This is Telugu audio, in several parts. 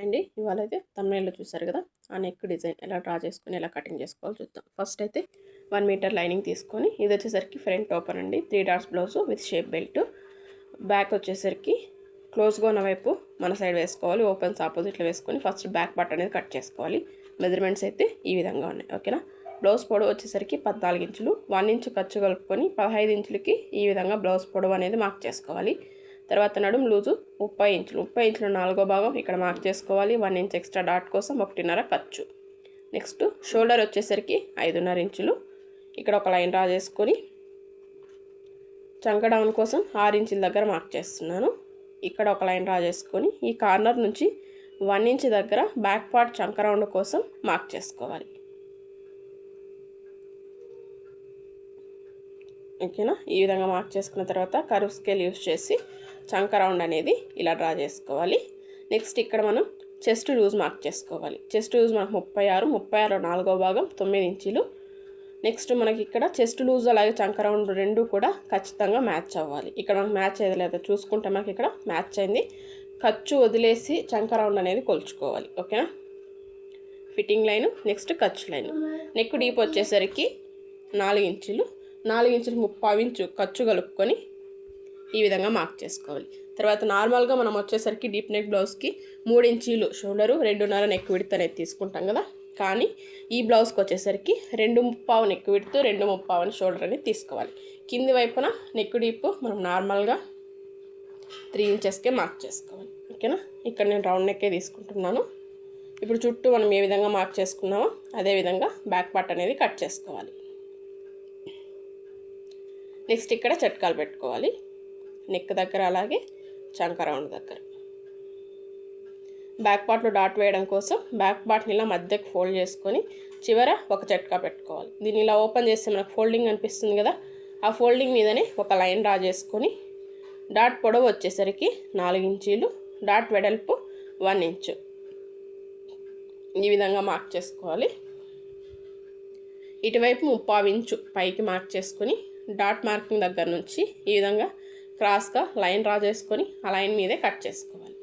అండి. ఇవాళ అయితే థంబ్‌నెయిల్‌లో చూసారు కదా! ఆ నెక్ డిజైన్ ఎలా డ్రా చేసుకొని ఎలా కటింగ్ చేసుకోవాలో చూద్దాం. ఫస్ట్ అయితే 1 మీటర్ లైనింగ్ తీసుకొని ఇది వచ్చేసరికి ఫ్రంట్ ఓపెన్ అండి. 3 dots blouse with shape belt. Back వచ్చేసరికి క్లోజ్గా ఉన్న వైపు మన సైడ్ వేసుకోవాలి. ఓపెన్స్ ఆపోజిట్లో వేసుకొని ఫస్ట్ బ్యాక్ పార్ట్ అనేది కట్ చేసుకోవాలి. మెజర్మెంట్స్ అయితే ఈ విధంగా ఉన్నాయి. ఓకేనా. బ్లౌజ్ పొడవు వచ్చేసరికి 14 ఇంచులు, 1 ఇంచు ఖర్చు కలుపుకొని 15 ఇంచులకి ఈ విధంగా బ్లౌజ్ పొడవు అనేది మార్క్ చేసుకోవాలి. తర్వాత నడుము లూజు 30 ఇంచులు, 30 ఇంచుల 4వ భాగం ఇక్కడ మార్క్ చేసుకోవాలి. 1 ఇంచ్ ఎక్స్ట్రా డాట్ కోసం 1.5 ఖర్చు. నెక్స్ట్ షోల్డర్ వచ్చేసరికి 5.5 ఇంచులు, ఇక్కడ ఒక లైన్ డ్రా చేసుకొని చంక డౌన్ కోసం 6 ఇంచుల దగ్గర మార్క్ చేస్తున్నాను. ఇక్కడ ఒక లైన్ డ్రా చేసుకొని ఈ కార్నర్ నుంచి 1 ఇంచ్ దగ్గర బ్యాక్ పార్ట్ చంక రౌండ్ కోసం మార్క్ చేసుకోవాలి. ఓకేనా. ఈ విధంగా మార్క్ చేసుకున్న తర్వాత కర్వ్ స్కేల్ యూస్ చేసి చంక రౌండ్ అనేది ఇలా డ్రా చేసుకోవాలి. నెక్స్ట్ ఇక్కడ మనం చెస్ట్ లూజ్ మార్క్ చేసుకోవాలి. చెస్ట్ లూజ్ మనకు 36 4వ భాగం 9 ఇంచులు. నెక్స్ట్ మనకి ఇక్కడ చెస్ట్ లూజ్ అలాగే చంక రౌండ్ రెండు కూడా ఖచ్చితంగా మ్యాచ్ అవ్వాలి. ఇక్కడ మనకు మ్యాచ్ అయ్యేది లేదా చూసుకుంటే మనకి ఇక్కడ మ్యాచ్ అయింది. ఖర్చు వదిలేసి చంక రౌండ్ అనేది కొలుచుకోవాలి. ఓకేనా. ఫిట్టింగ్ లైన్, నెక్స్ట్ ఖర్చు లైన్. నెక్ డీప్ వచ్చేసరికి 4 ఇంచులు, 4 ఇంచులు 30 ఇంచు ఖర్చు కలుపుకొని ఈ విధంగా మార్క్ చేసుకోవాలి. తర్వాత నార్మల్గా మనం వచ్చేసరికి డీప్ నెక్ బ్లౌజ్కి 3 ఇంచీలు షోల్డరు, 2.5 నెక్ విడ్త్ అనేది తీసుకుంటాం కదా. కానీ ఈ బ్లౌజ్కి వచ్చేసరికి 2.5 నెక్ విడ్త్, 2.5 షోల్డర్ అనేది తీసుకోవాలి. కింది వైపున నెక్ డీప్ మనం నార్మల్గా 3 ఇంచెస్కే మార్క్ చేసుకోవాలి. ఓకేనా. ఇక్కడ నేను రౌండ్ నెక్కే తీసుకుంటున్నాను. ఇప్పుడు చుట్టూ మనం ఏ విధంగా మార్క్ చేసుకున్నామో అదేవిధంగా బ్యాక్ పార్ట్ అనేది కట్ చేసుకోవాలి. నెక్స్ట్ ఇక్కడ చట్కాలు పెట్టుకోవాలి. నెక్ దగ్గర అలాగే చంక రౌండ్ దగ్గర. బ్యాక్ పార్ట్లో డాట్ వేయడం కోసం బ్యాక్ పార్ట్ని ఇలా మధ్యకు ఫోల్డ్ చేసుకొని చివర ఒక చట్కా పెట్టుకోవాలి. దీన్ని ఇలా ఓపెన్ చేస్తే మనకు ఫోల్డింగ్ అనిపిస్తుంది కదా. ఆ ఫోల్డింగ్ మీదనే ఒక లైన్ డ్రా చేసుకొని డాట్ పొడవు వచ్చేసరికి 4 ఇంచీలు, డాట్ వెడల్పు 1 ఇంచు ఈ విధంగా మార్క్ చేసుకోవాలి. ఇటువైపు 30 ఇంచు పైకి మార్క్ చేసుకొని డాట్ మార్కింగ్ దగ్గర నుంచి ఈ విధంగా క్రాస్గా లైన్ డ్రా చేసుకొని ఆ లైన్ మీదే కట్ చేసుకోవాలి.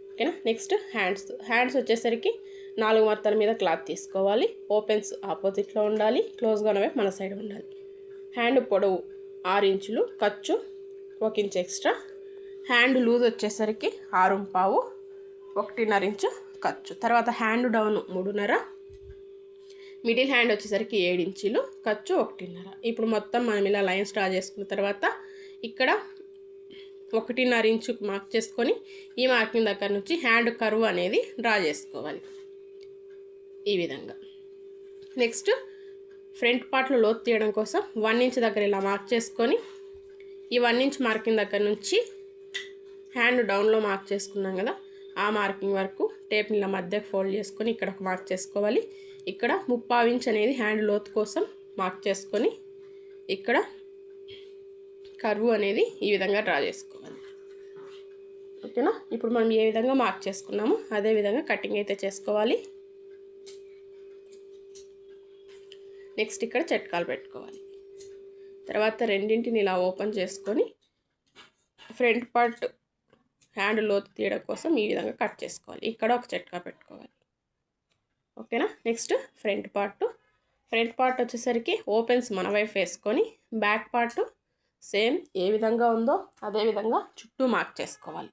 ఓకేనా. నెక్స్ట్ హ్యాండ్స్ వచ్చేసరికి 4 మడతల మీద క్లాత్ తీసుకోవాలి. ఓపెన్స్ ఆపోజిట్లో ఉండాలి, క్లోజ్గా ఉన్నవే మన సైడ్ ఉండాలి. హ్యాండ్ పొడవు 6 ఇంచులు, ఖర్చు 1 ఇంచ్ ఎక్స్ట్రా. హ్యాండ్ లూజ్ వచ్చేసరికి 6.5, 1.5 ఇంచు ఖర్చు. తర్వాత హ్యాండ్ డౌన్ 3.5, మిడిల్ హ్యాండ్ వచ్చేసరికి 7 ఇంచులు, ఖర్చు 1.5. ఇప్పుడు మొత్తం మనం ఇలా లైన్స్ డ్రా చేసుకున్న తర్వాత ఇక్కడ 1.5 ఇంచు మార్క్ చేసుకొని ఈ మార్కింగ్ దగ్గర నుంచి హ్యాండ్ కర్వ్ అనేది డ్రా చేసుకోవాలి ఈ విధంగా. నెక్స్ట్ ఫ్రంట్ పార్ట్లో లోతు తీయడం కోసం 1 ఇంచ్ దగ్గర ఇలా మార్క్ చేసుకొని ఈ 1 ఇంచ్ మార్కింగ్ దగ్గర నుంచి హ్యాండ్ డౌన్లో మార్క్ చేసుకున్నాం కదా, ఆ మార్కింగ్ వరకు టేప్ని ఇలా మధ్యకు ఫోల్డ్ చేసుకొని ఇక్కడ ఒక మార్క్ చేసుకోవాలి. ఇక్కడ 30 ఇంచ్ అనేది హ్యాండ్ లోతు కోసం మార్క్ చేసుకొని ఇక్కడ కర్వ్ అనేది ఈ విధంగా డ్రా చేసుకోవాలి. ఓకేనా. ఇప్పుడు మనం ఏ విధంగా మార్క్ చేసుకున్నామో అదే విధంగా కటింగ్ అయితే చేసుకోవాలి. నెక్స్ట్ ఇక్కడ చట్కాలు పెట్టుకోవాలి. తర్వాత రెండింటిని ఇలా ఓపెన్ చేసుకొని ఫ్రంట్ పార్ట్ హ్యాండ్ లోతు తీయడం కోసం ఈ విధంగా కట్ చేసుకోవాలి. ఇక్కడ ఒక చట్కా పెట్టుకోవాలి. ఓకేనా. నెక్స్ట్ ఫ్రంట్ పార్ట్ వచ్చేసరికి ఓపెన్స్ మన వైపు వేసుకొని బ్యాక్ పార్ట్ సేమ్ ఏ విధంగా ఉందో అదే విధంగా చుట్టూ మార్క్ చేసుకోవాలి.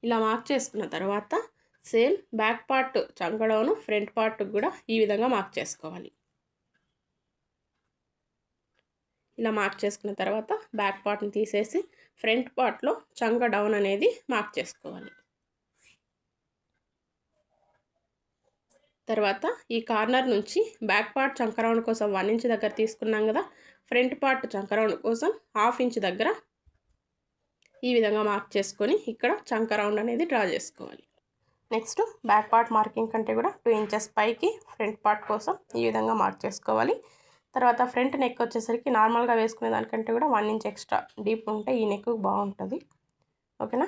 ఇలా మార్క్ చేసుకున్న తర్వాత సేమ్ బ్యాక్ పార్ట్ చంక డౌన్ ఫ్రంట్ పార్ట్ కూడా ఈ విధంగా మార్క్ చేసుకోవాలి. ఇలా మార్క్ చేసుకున్న తర్వాత బ్యాక్ పార్ట్ని తీసేసి ఫ్రంట్ పార్ట్లో చంక డౌన్ అనేది మార్క్ చేసుకోవాలి. తర్వాత ఈ కార్నర్ నుంచి బ్యాక్ పార్ట్ చంక రౌండ్ కోసం 1 ఇంచ్ దగ్గర తీసుకున్నాం కదా, ఫ్రంట్ పార్ట్ చంక రౌండ్ కోసం 1/2 ఇంచ్ దగ్గర ఈ విధంగా మార్క్ చేసుకొని ఇక్కడ చంక రౌండ్ అనేది డ్రా చేసుకోవాలి. నెక్స్ట్ బ్యాక్ పార్ట్ మార్కింగ్ కంటే కూడా 2 ఇంచెస్ పైకి ఫ్రంట్ పార్ట్ కోసం ఈ విధంగా మార్క్ చేసుకోవాలి. తర్వాత ఫ్రంట్ నెక్ వచ్చేసరికి నార్మల్గా వేసుకునే దానికంటే కూడా 1 ఇంచ్ ఎక్స్ట్రా డీప్ ఉంటే ఈ నెక్ బాగుంటుంది. ఓకేనా.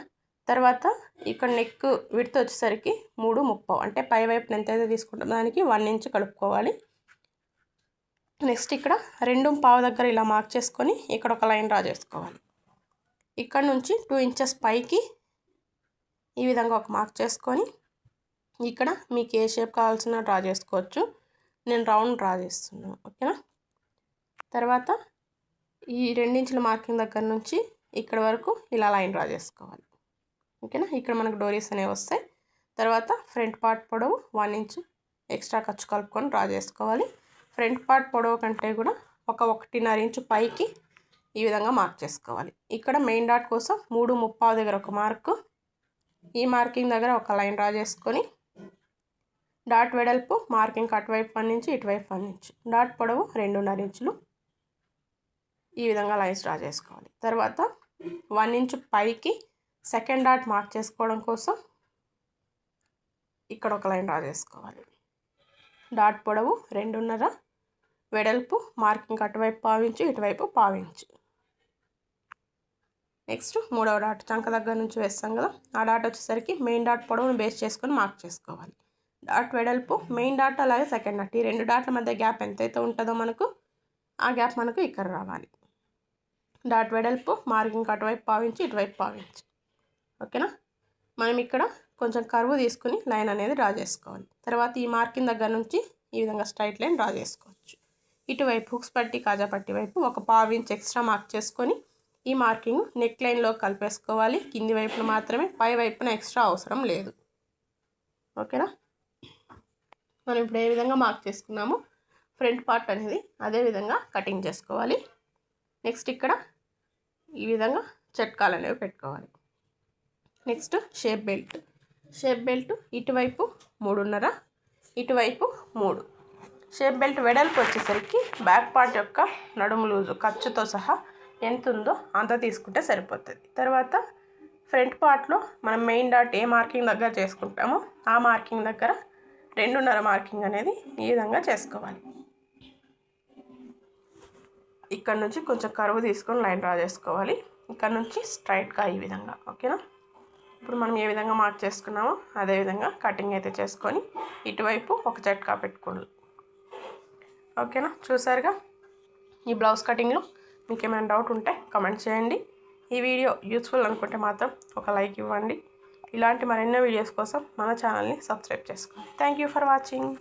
తర్వాత ఇక్కడ నెక్ విడ్త్ వచ్చేసరికి 3.30, అంటే పై వైపున ఎంతైతే తీసుకుంటామో దానికి 1 ఇంచ్ కలుపుకోవాలి. నెక్స్ట్ ఇక్కడ 2.5 దగ్గర ఇలా మార్క్ చేసుకొని ఇక్కడ ఒక లైన్ డ్రా చేసుకోవాలి. ఇక్కడ నుంచి 2 ఇంచెస్ పైకి ఈ విధంగా ఒక మార్క్ చేసుకొని ఇక్కడ మీకు ఏ షేప్ కావాల్సిన డ్రా చేసుకోవచ్చు. నేను రౌండ్ డ్రా చేస్తున్నాను. ఓకేనా. తర్వాత ఈ 2 ఇంచుల మార్కింగ్ దగ్గర నుంచి ఇక్కడ వరకు ఇలా లైన్ డ్రా చేసుకోవాలి. ఓకేనా. ఇక్కడ మనకు డోరీస్ అనేవి వస్తాయి. తర్వాత ఫ్రంట్ పార్ట్ పొడవు 1 ఇంచు ఎక్స్ట్రా ఖర్చు కలుపుకొని డ్రా చేసుకోవాలి. ఫ్రంట్ పార్ట్ పొడవు కంటే కూడా ఒక 1.5 ఇంచు పైకి ఈ విధంగా మార్క్ చేసుకోవాలి. ఇక్కడ మెయిన్ డాట్ కోసం 3.35 దగ్గర ఒక మార్కు, ఈ మార్కింగ్ దగ్గర ఒక లైన్ డ్రా చేసుకొని డాట్ వెడల్పు మార్కింగ్ అటువైపు 1 ఇంచు ఇటువైపు 1 ఇంచు, డాట్ పొడవు 2.5 ఇంచులు ఈ విధంగా లైన్స్ డ్రా చేసుకోవాలి. తర్వాత 1 ఇంచు పైకి సెకండ్ డాట్ మార్క్ చేసుకోవడం కోసం ఇక్కడ ఒక లైన్ డ్రా చేసుకోవాలి. డాట్ పొడవు 2.5, వెడల్పు మార్కింగ్ అటువైపు 1/2 ఇంచు ఇటువైపు 1/2 ఇంచు. నెక్స్ట్ 3వ డాట్ చంక దగ్గర నుంచి వేస్తాం కదా, ఆ డాట్ వచ్చేసరికి మెయిన్ డాట్ పొడవును బేస్ చేసుకొని మార్క్ చేసుకోవాలి. డాట్ వెడల్పు మెయిన్ డాట్ అలాగే సెకండ్ డాట్ ఈ 2 డాట్ల మధ్య గ్యాప్ ఎంతైతే ఉంటుందో మనకు ఆ గ్యాప్ మనకు ఇక్కడ రావాలి. డాట్ వెడల్పు మార్కింగ్ అటువైపు 1/2 ఇంచు ఇటువైపు 1/2 ఇంచు. ఓకేనా. మనం ఇక్కడ కొంచెం కర్వ్ తీసుకుని లైన్ అనేది డ్రా చేసుకోవాలి. తర్వాత ఈ మార్కింగ్ దగ్గర నుంచి ఈ విధంగా స్ట్రైట్ లైన్ డ్రా చేసుకోవచ్చు. ఇటువైపు హుక్స్ పట్టి కాజా పట్టి వైపు ఒక 1/2 ఇంచ్ ఎక్స్ట్రా మార్క్ చేసుకొని ఈ మార్కింగ్ నెక్ లైన్లో కలిపేసుకోవాలి. కింది వైపున మాత్రమే, పై వైపున ఎక్స్ట్రా అవసరం లేదు. ఓకేనా. మనం ఇప్పుడు ఏ విధంగా మార్క్ చేసుకున్నామో ఫ్రంట్ పార్ట్ అనేది అదే విధంగా కటింగ్ చేసుకోవాలి. నెక్స్ట్ ఇక్కడ ఈ విధంగా చట్కాలు అనేవి పెట్టుకోవాలి. నెక్స్ట్ షేప్ బెల్ట్ ఇటువైపు 3.5 ఇటువైపు 3. షేప్ బెల్ట్ వెడల్పు వచ్చేసరికి బ్యాక్ పార్ట్ యొక్క నడుము లూజు ఖర్చుతో సహా ఎంత ఉందో అంత తీసుకుంటే సరిపోతుంది. తర్వాత ఫ్రంట్ పార్ట్లో మనం మెయిన్ డాట్ ఏ మార్కింగ్ దగ్గర చేసుకుంటామో ఆ మార్కింగ్ దగ్గర 2.5 మార్కింగ్ అనేది ఈ విధంగా చేసుకోవాలి. ఇక్కడ నుంచి కొంచెం కర్వ్ తీసుకొని లైన్ డ్రా చేసుకోవాలి. ఇక్కడ నుంచి స్ట్రైట్గా ఈ విధంగా. ఓకేనా. ఇప్పుడు మనం ఏ విధంగా మార్క్ చేసుకున్నామో అదే విధంగా కటింగ్ అయితే చేసుకొని ఇటువైపు ఒక చట్కా పెట్టుకోండి. ఓకేనా. చూసారుగా ఈ బ్లౌజ్ కటింగ్లో మీకు ఏమైనా డౌట్ ఉంటే కామెంట్ చేయండి. ఈ వీడియో యూస్ఫుల్ అనుకుంటే మాత్రం ఒక లైక్ ఇవ్వండి. ఇలాంటి మరెన్నో వీడియోస్ కోసం మన ఛానల్ని సబ్స్క్రైబ్ చేసుకోండి. Thank you for watching.